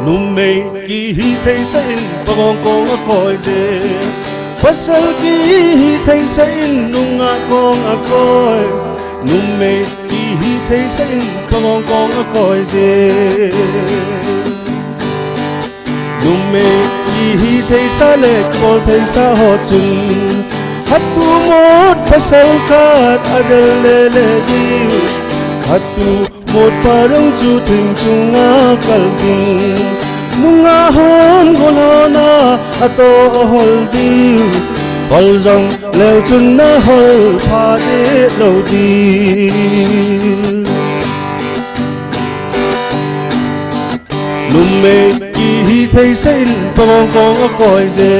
num mei ki hi thei sa in pagong kong a koi je pasal ki hi thei sa in nung a kong a koi num mei ki hi thei sa in pagong kong a koi je num mei ki hi thei sa le kol thei sa ho chung hatu mot pasal kat adal le le di hatu một parang chu thing chunga kalbing nunga hon golona ato hol di bal jong leo chun na hol pha de lo di num me ki hi thei sein pong kong a koi je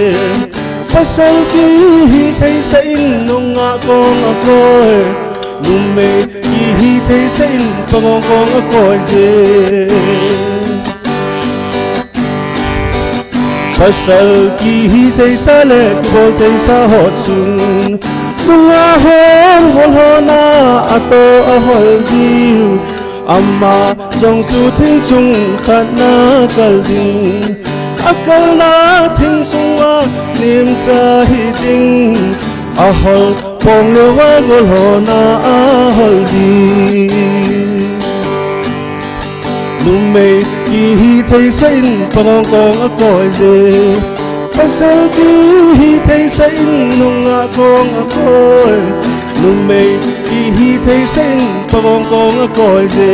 pasal ki hi thei sein nunga kong a koi num me ki hi thei sein pagong kong a koi je pasal ki hi thei sa le kol thei sa hot sun nunga hon hol hona ato a hol di amma jong su thing chung khat na kal ding akal na thing chung a nim cha hi ding a hol pong le wa gol hona a hol di num mei ki hi thei sein pagong kong a koi je pasal ki hi thei sein nung a kong a koi num mei ki hi thei sein pagong kong a koi je